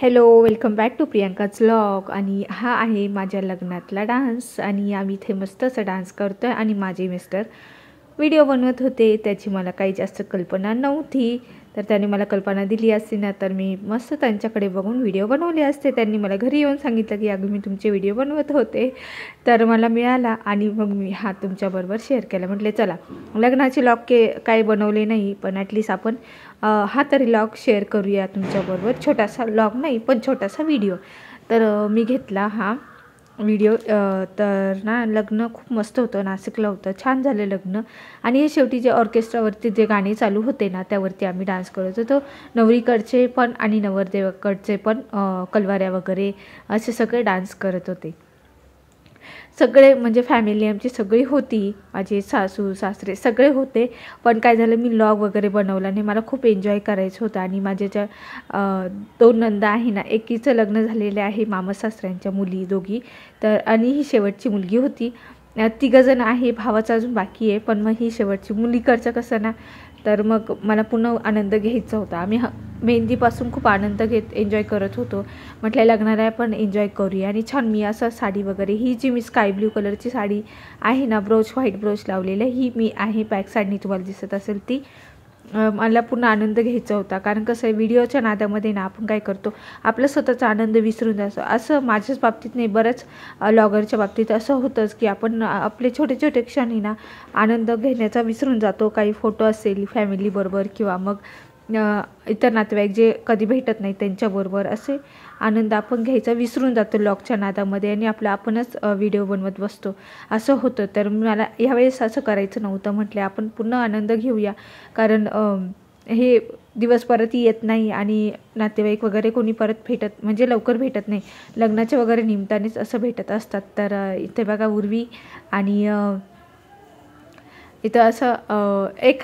Hello, welcome back to Priyanka's vlog. आणि हा आहे माझ्या लग्नातला डान्स. आणि आम्ही इथे मस्त असा डान्स करतो आहे. आणि माझे मिस्टर व्हिडिओ बनवत होते. त्याची मला काही जास्त कल्पना नव्हती, तर त्यांनी मला कल्पना दिली असती ना तर मी मस्त त्यांच्याकडे बघून व्हिडिओ बनवले असते. त्यांनी मला घरी येऊन सांगितलं की अगं मी तुमचे व्हिडिओ बनवत होते, तर मला मिळाला आणि मग मी हा तुमच्याबरोबर शेअर केला. म्हटले चला, लग्नाचे व्लॉग काही बनवले नाही, पण ॲटलिस्ट आपण हा तरी व्लॉग शेअर करूया तुमच्याबरोबर. छोटासा व्लॉग नाही, पण छोटासा व्हिडिओ. तर मी घेतला हा व्हिडिओ. तर ना लग्न खूप मस्त होतं, नाशिकला होतं, छान झालं लग्न. आणि हे शेवटी जे ऑर्केस्ट्रावरती जे गाणे चालू होते ना त्यावरती आम्ही डान्स करत होतो. नवरीकडचे पण आणि नवरदेवाकडचे पण कलवाऱ्या वगैरे असे सगळे डान्स करत होते. सगळे म्हणजे फॅमिली आमची सगळी होती, माझे सासू सासरे सगळे होते. पण काय झालं, मी व्लॉग वगैरे बनवला नाही, मला खूप एन्जॉय करायचं होतं. आणि माझ्या ज्या 2 नंदा आहे ना, एकीचं लग्न झालेलं आहे, मामा सासऱ्यांच्या मुली दोघी, तर आणि ही शेवटची मुलगी होती. तिघंजण आहे, भावाचा अजून बाकी आहे, पण मग ही शेवटची मुलीकडचं कसं ना, तर मग मला पूर्ण आनंद घ्यायचा होता. आम्ही मेहंदीपासून खूप आनंद एन्जॉय करत होतो. म्हटलं लग्नाला पण एन्जॉय करूया. आणि छान मी असं साडी वगैरे, ही जी मी स्काय ब्ल्यू कलरची साडी आहे ना, ब्रोच व्हाईट ब्रोच लावलेलं, ही मी आहे बॅक साईडनी तुम्हाला दिसत असेल ती. मला पूर्ण आनंद घ्यायचा होता. कारण कसं आहे, व्हिडिओच्या नादामध्ये ना आपण काय करतो, आपला स्वतःचा आनंद विसरून जातो. असं माझ्याच बाबतीत नाही, बऱ्याच व्लॉगरच्या बाबतीत असं होतंच की आपण आपले छोटे छोटे क्षणी ना आनंद घेण्याचा विसरून जातो. काही फोटो असेल फॅमिलीबरोबर किंवा मग इतर नातेवाईक जे कधी भेटत नाही त्यांच्याबरोबर, असे आनंद आपण घ्यायचा विसरून जातो व्लॉगच्या नादामध्ये, आणि आपणच व्हिडिओ बनवत बसतो, असं होतं. तर मला ह्यावेळेस असं करायचं नव्हतं. म्हटलं आपण पूर्ण आनंद घेऊया, कारण हे दिवस परत येत नाही आणि नातेवाईक वगैरे कोणी परत भेटत म्हणजे लवकर भेटत नाही, लग्नाच्या वगैरे निमित्तानेच असं भेटत असतात. तर इथे बघा उर्वी आणि इथं असं एक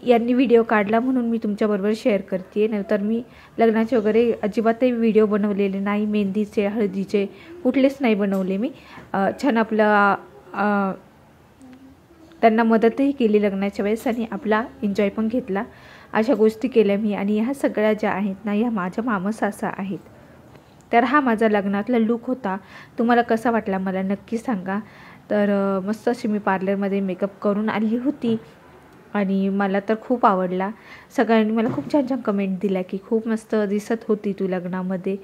यांनी व्हिडिओ काढला म्हणून मी तुमच्याबरोबर शेअर करते आहे. नंतर मी लग्नाचे वगैरे अजिबातही व्हिडिओ बनवलेले नाही, मेहंदीचे हळदीचे कुठलेच नाही बनवले मी. छान आपलं त्यांना मदतही केली लग्नाच्या वेळेस आणि आपला एन्जॉय पण घेतला. अशा गोष्टी केल्या मी. आणि ह्या सगळ्या ज्या आहेत ना, ह्या माझ्या मामासासा आहेत. तर हा माझा लग्नातला लूक होता. तुम्हाला कसा वाटला मला नक्की सांगा. तर मस्त अशी मी पार्लरमध्ये मेकअप करून आली होती आणि मला तर खूप आवडला. सगळ्यांनी मला खूप छान छान कमेंट दिल्या की खूप मस्त दिसत होती तू लग्नामध्ये,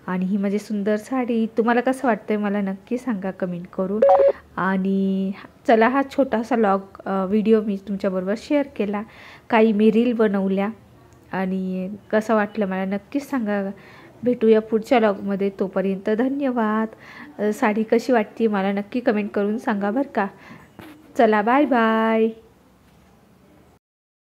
आणि ही माझी सुंदर साडी. तुम्हाला कसं वाटतं आहे मला नक्की सांगा कमेंट करून. आणि चला, हा छोटासा व्हिडिओ मी तुमच्याबरोबर शेअर केला. काही मी रील बनवल्या आणि कसं वाटलं मला नक्कीच सांगा. भेटूया पुढच्या व्लॉगमध्ये, तोपर्यंत धन्यवाद. साडी कशी वाटते मला नक्की कमेंट करून सांगा बरं का. चला, बाय बाय.